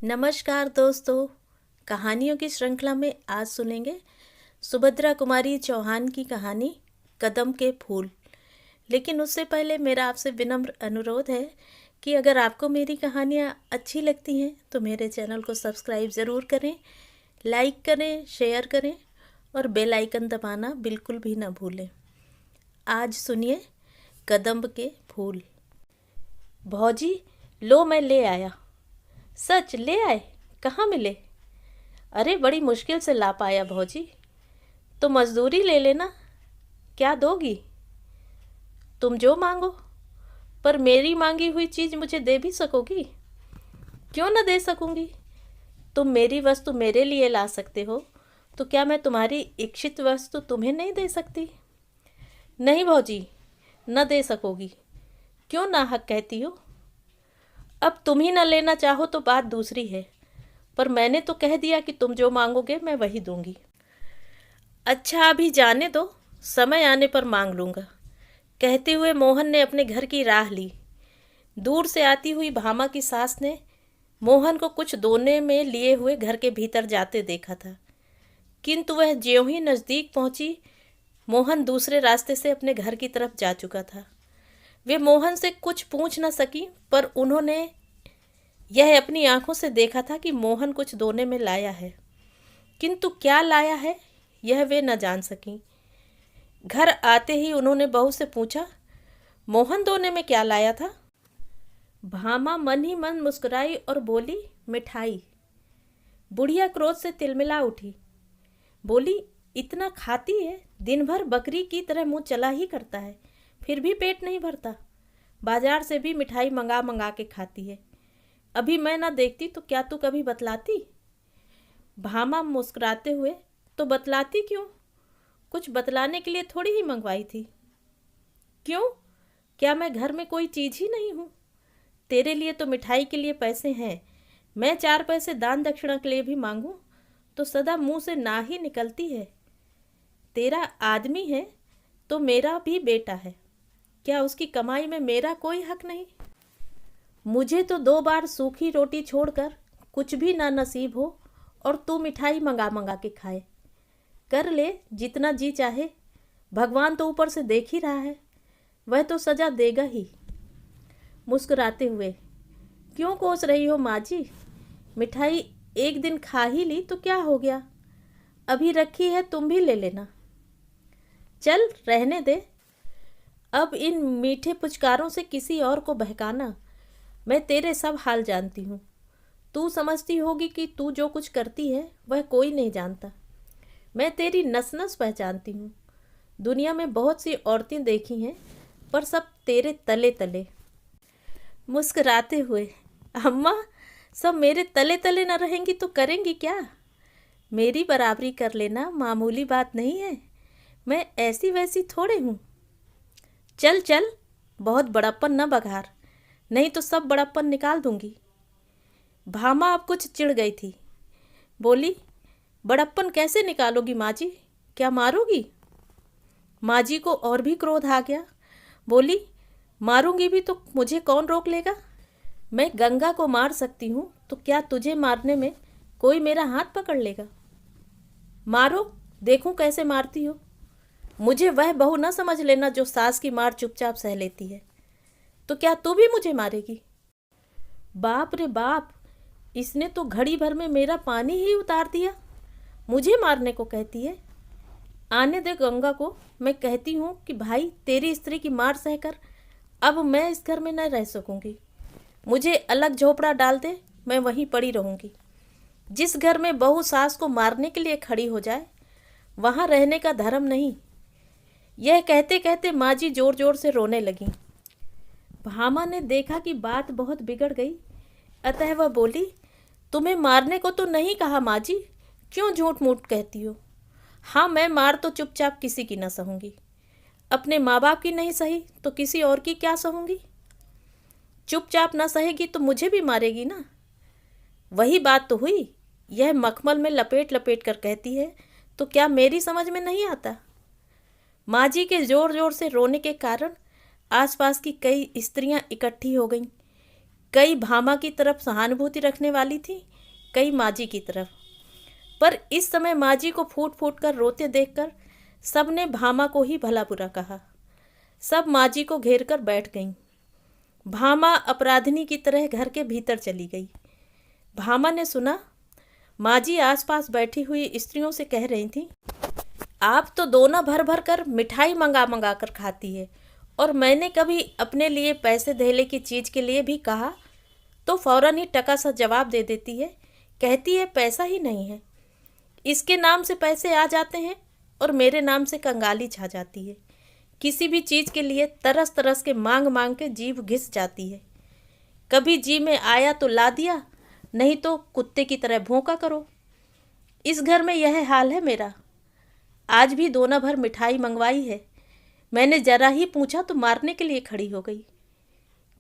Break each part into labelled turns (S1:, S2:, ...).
S1: नमस्कार दोस्तों। कहानियों की श्रृंखला में आज सुनेंगे सुभद्रा कुमारी चौहान की कहानी कदम के फूल। लेकिन उससे पहले मेरा आपसे विनम्र अनुरोध है कि अगर आपको मेरी कहानियाँ अच्छी लगती हैं तो मेरे चैनल को सब्सक्राइब ज़रूर करें, लाइक करें, शेयर करें और बेल आइकन दबाना बिल्कुल भी ना भूलें। आज सुनिए कदम के फूल। भौजी, लो मैं ले आया। सच ले आए? कहाँ मिले? अरे बड़ी मुश्किल से ला पाया भौजी। तो मजदूरी ले लेना। क्या दोगी? तुम जो मांगो। पर मेरी मांगी हुई चीज़ मुझे दे भी सकोगी? क्यों न दे सकूंगी। तुम मेरी वस्तु मेरे लिए ला सकते हो, तो क्या मैं तुम्हारी इच्छित वस्तु तुम्हें नहीं दे सकती? नहीं भौजी, न दे सकोगी। क्यों नाहक कहती हो? अब तुम ही न लेना चाहो तो बात दूसरी है, पर मैंने तो कह दिया कि तुम जो मांगोगे मैं वही दूंगी। अच्छा अभी जाने दो, समय आने पर मांग लूँगा। कहते हुए मोहन ने अपने घर की राह ली। दूर से आती हुई भामा की सास ने मोहन को कुछ दोने में लिए हुए घर के भीतर जाते देखा था, किंतु वह ज्यों ही नज़दीक पहुंची, मोहन दूसरे रास्ते से अपने घर की तरफ जा चुका था। वे मोहन से कुछ पूछ न सकी, पर उन्होंने यह अपनी आंखों से देखा था कि मोहन कुछ दोने में लाया है, किंतु क्या लाया है यह वे न जान सकी। घर आते ही उन्होंने बहू से पूछा, मोहन दोने में क्या लाया था? भामा मन ही मन मुस्कुराई और बोली, मिठाई। बुढ़िया क्रोध से तिलमिला उठी। बोली, इतना खाती है, दिन भर बकरी की तरह मुंह चला ही करता है, फिर भी पेट नहीं भरता। बाजार से भी मिठाई मंगा मंगा के खाती है। अभी मैं ना देखती तो क्या तू कभी बतलाती? भामा मुस्कुराते हुए, तो बतलाती क्यों? कुछ बतलाने के लिए थोड़ी ही मंगवाई थी। क्यों? क्या मैं घर में कोई चीज़ ही नहीं हूँ? तेरे लिए तो मिठाई के लिए पैसे हैं। मैं 4 पैसे दान दक्षिणा के लिए भी मांगूं तो सदा मुंह से ना ही निकलती है। तेरा आदमी है तो मेरा भी बेटा है, क्या उसकी कमाई में मेरा कोई हक नहीं? मुझे तो 2 बार सूखी रोटी छोड़कर कुछ भी ना नसीब हो और तू मिठाई मंगा मंगा के खाए। कर ले जितना जी चाहे, भगवान तो ऊपर से देख ही रहा है, वह तो सजा देगा ही। मुस्कुराते हुए, क्यों कोस रही हो माँ जी? मिठाई एक दिन खा ही ली तो क्या हो गया? अभी रखी है, तुम भी ले लेना। चल रहने दे, अब इन मीठे पुचकारों से किसी और को बहकाना। मैं तेरे सब हाल जानती हूँ। तू समझती होगी कि तू जो कुछ करती है वह कोई नहीं जानता। मैं तेरी नस नस पहचानती हूँ। दुनिया में बहुत सी औरतें देखी हैं, पर सब तेरे तले तले। मुस्कुराते हुए, अम्मा, सब मेरे तले तले न रहेंगी तो करेंगी क्या? मेरी बराबरी कर लेना मामूली बात नहीं है। मैं ऐसी वैसी थोड़े हूँ। चल चल, बहुत बड़प्पन न बघार, नहीं तो सब बड़प्पन निकाल दूंगी। भामा अब कुछ चिढ़ गई थी। बोली, बड़प्पन कैसे निकालोगी माँ जी? क्या मारोगी? माँ जी को और भी क्रोध आ गया। बोली, मारूंगी भी तो मुझे कौन रोक लेगा? मैं गंगा को मार सकती हूँ तो क्या तुझे मारने में कोई मेरा हाथ पकड़ लेगा? मारो, देखूं कैसे मारती हो। मुझे वह बहू न समझ लेना जो सास की मार चुपचाप सह लेती है। तो क्या तू भी मुझे मारेगी? बाप रे बाप, इसने तो घड़ी भर में मेरा पानी ही उतार दिया। मुझे मारने को कहती है। आने दे गंगा को, मैं कहती हूँ कि भाई तेरी स्त्री की मार सहकर अब मैं इस घर में न रह सकूंगी। मुझे अलग झोपड़ा डाल दे, मैं वहीं पड़ी रहूंगी। जिस घर में बहू सास को मारने के लिए खड़ी हो जाए वहाँ रहने का धर्म नहीं। यह कहते कहते माँ जी जोर जोर से रोने लगी। भामा ने देखा कि बात बहुत बिगड़ गई, अतः वह बोली, तुम्हें मारने को तो नहीं कहा माँ जी, क्यों झूठ मूठ कहती हो? हाँ, मैं मार तो चुपचाप किसी की न सहूँगी। अपने माँ बाप की नहीं सही तो किसी और की क्या सहूँगी? चुपचाप न सहेगी तो मुझे भी मारेगी ना। वही बात तो हुई। यह मखमल में लपेट लपेट कर कहती है तो क्या मेरी समझ में नहीं आता? माँ जी के जोर जोर से रोने के कारण आसपास की कई स्त्रियां इकट्ठी हो गईं। कई भामा की तरफ सहानुभूति रखने वाली थी, कई माजी की तरफ। पर इस समय माजी को फूट फूट कर रोते देखकर सबने भामा को ही भला बुरा कहा। सब माजी को घेर कर बैठ गईं। भामा अपराधिनी की तरह घर के भीतर चली गई। भामा ने सुना माजी आसपास बैठी हुई स्त्रियों से कह रही थी, आप तो दोना भर भर कर मिठाई मंगा मंगा कर खाती है, और मैंने कभी अपने लिए पैसे धेले की चीज़ के लिए भी कहा तो फौरन ही टका सा जवाब दे देती है, कहती है पैसा ही नहीं है। इसके नाम से पैसे आ जाते हैं और मेरे नाम से कंगाली छा जाती है। किसी भी चीज़ के लिए तरस तरस के मांग मांग के जीभ घिस जाती है। कभी जी में आया तो ला दिया, नहीं तो कुत्ते की तरह भौंका करो। इस घर में यह हाल है मेरा। आज भी दोना भर मिठाई मंगवाई है, मैंने जरा ही पूछा तो मारने के लिए खड़ी हो गई।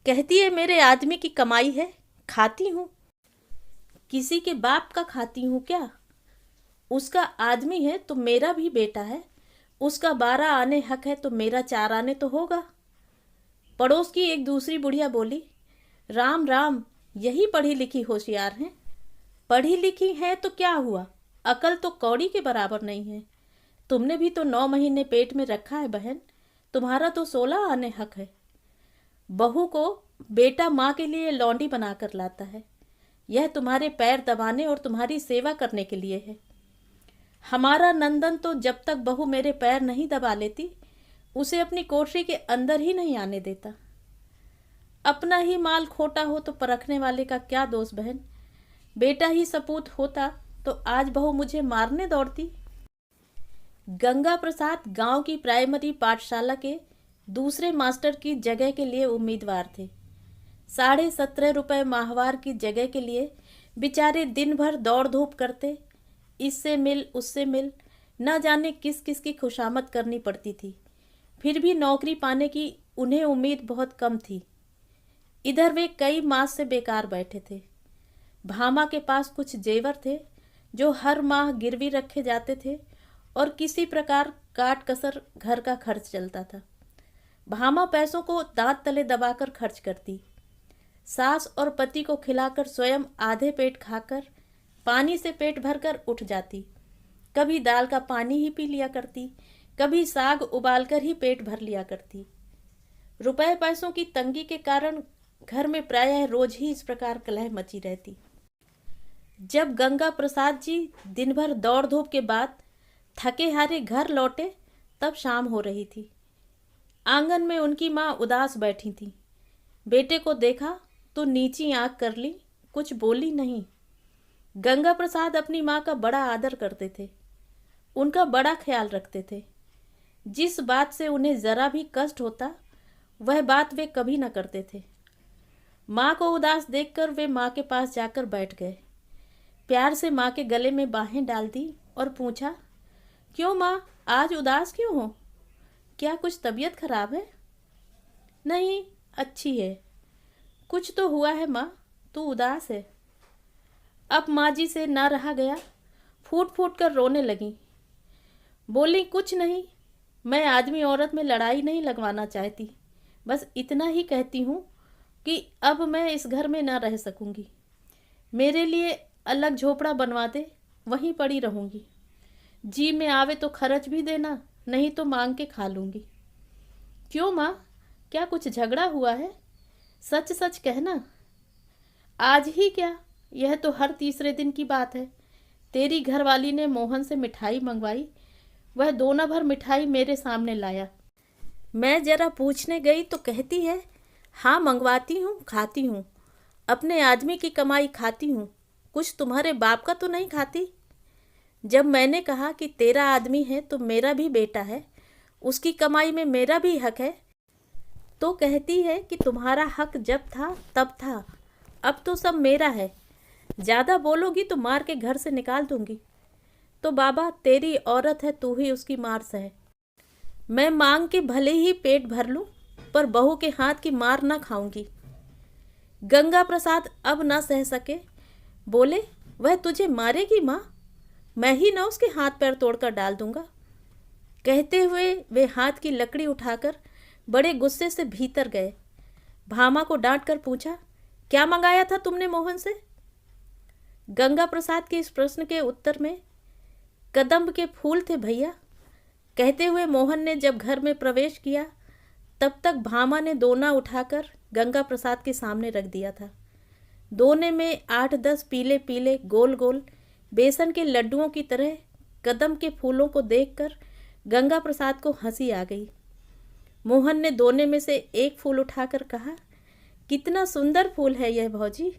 S1: कहती है मेरे आदमी की कमाई है, खाती हूँ। किसी के बाप का खाती हूँ क्या? उसका आदमी है तो मेरा भी बेटा है, उसका 12 आने हक है तो मेरा 4 आने तो होगा। पड़ोस की एक दूसरी बुढ़िया बोली, राम राम, यही पढ़ी लिखी होशियार हैं। पढ़ी लिखी हैं तो क्या हुआ, अकल तो कौड़ी के बराबर नहीं है। तुमने भी तो 9 महीने पेट में रखा है बहन, तुम्हारा तो 16 आने हक है। बहू को बेटा माँ के लिए लौंडी बनाकर लाता है, यह तुम्हारे पैर दबाने और तुम्हारी सेवा करने के लिए है। हमारा नंदन तो जब तक बहू मेरे पैर नहीं दबा लेती, उसे अपनी कोठरी के अंदर ही नहीं आने देता। अपना ही माल खोटा हो तो परखने वाले का क्या दोष बहन। बेटा ही सपूत होता तो आज बहू मुझे मारने दौड़ती। गंगा प्रसाद गांव की प्राइमरी पाठशाला के दूसरे मास्टर की जगह के लिए उम्मीदवार थे। 17.5 रुपये माहवार की जगह के लिए बेचारे दिन भर दौड़ धूप करते, इससे मिल उससे मिल, न जाने किस किस की खुशामद करनी पड़ती थी। फिर भी नौकरी पाने की उन्हें उम्मीद बहुत कम थी। इधर वे कई मास से बेकार बैठे थे। भामा के पास कुछ जेवर थे जो हर माह गिरवी रखे जाते थे और किसी प्रकार काट कसर घर का खर्च चलता था। भामा पैसों को दांत तले दबाकर खर्च करती। सास और पति को खिलाकर स्वयं आधे पेट खाकर पानी से पेट भरकर उठ जाती। कभी दाल का पानी ही पी लिया करती, कभी साग उबालकर ही पेट भर लिया करती। रुपए पैसों की तंगी के कारण घर में प्रायः रोज ही इस प्रकार कलह मची रहती। जब गंगा प्रसाद जी दिन भर दौड़ धूप के बाद थके हारे घर लौटे, तब शाम हो रही थी। आंगन में उनकी माँ उदास बैठी थी। बेटे को देखा तो नीची आंख कर ली, कुछ बोली नहीं। गंगा प्रसाद अपनी माँ का बड़ा आदर करते थे, उनका बड़ा ख्याल रखते थे। जिस बात से उन्हें जरा भी कष्ट होता, वह बात वे कभी न करते थे। माँ को उदास देखकर वे माँ के पास जाकर बैठ गए। प्यार से माँ के गले में बाहें डाल दी और पूछा, क्यों माँ, आज उदास क्यों हो? क्या कुछ तबीयत खराब है? नहीं, अच्छी है। कुछ तो हुआ है माँ, तू उदास है। अब माँ जी से ना रहा गया, फूट फूट कर रोने लगी। बोली, कुछ नहीं, मैं आदमी औरत में लड़ाई नहीं लगवाना चाहती, बस इतना ही कहती हूँ कि अब मैं इस घर में ना रह सकूँगी। मेरे लिए अलग झोपड़ा बनवा दे, वहीं पड़ी रहूँगी। जी में आवे तो खर्च भी देना, नहीं तो मांग के खा लूँगी। क्यों माँ, क्या कुछ झगड़ा हुआ है? सच सच कहना। आज ही क्या, यह तो हर तीसरे दिन की बात है। तेरी घरवाली ने मोहन से मिठाई मंगवाई, वह दोना भर मिठाई मेरे सामने लाया। मैं जरा पूछने गई तो कहती है, हाँ मंगवाती हूँ, खाती हूँ, अपने आदमी की कमाई खाती हूँ, कुछ तुम्हारे बाप का तो नहीं खाती। जब मैंने कहा कि तेरा आदमी है तो मेरा भी बेटा है, उसकी कमाई में मेरा भी हक है, तो कहती है कि तुम्हारा हक जब था तब था, अब तो सब मेरा है। ज़्यादा बोलोगी तो मार के घर से निकाल दूंगी। तो बाबा, तेरी औरत है, तू ही उसकी मार सहे। मैं मांग के भले ही पेट भर लूं, पर बहू के हाथ की मार ना खाऊंगी। गंगा प्रसाद अब ना सह सके, बोले, वह तुझे मारेगी माँ? मैं ही ना उसके हाथ पैर तोड़कर डाल दूंगा। कहते हुए वे हाथ की लकड़ी उठाकर बड़े गुस्से से भीतर गए। भामा को डांट कर पूछा, क्या मंगाया था तुमने मोहन से? गंगा प्रसाद के इस प्रश्न के उत्तर में कदम्ब के फूल थे भैया, कहते हुए मोहन ने जब घर में प्रवेश किया तब तक भामा ने दोना उठाकर गंगा प्रसाद के सामने रख दिया था। दोने में 8-10 पीले पीले गोल गोल बेसन के लड्डुओं की तरह कदम के फूलों को देखकर गंगा प्रसाद को हंसी आ गई। मोहन ने दोने में से एक फूल उठाकर कहा, कितना सुंदर फूल है यह भौजी।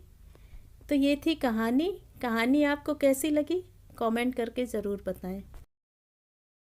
S1: तो ये थी कहानी। कहानी आपको कैसी लगी कमेंट करके ज़रूर बताएं।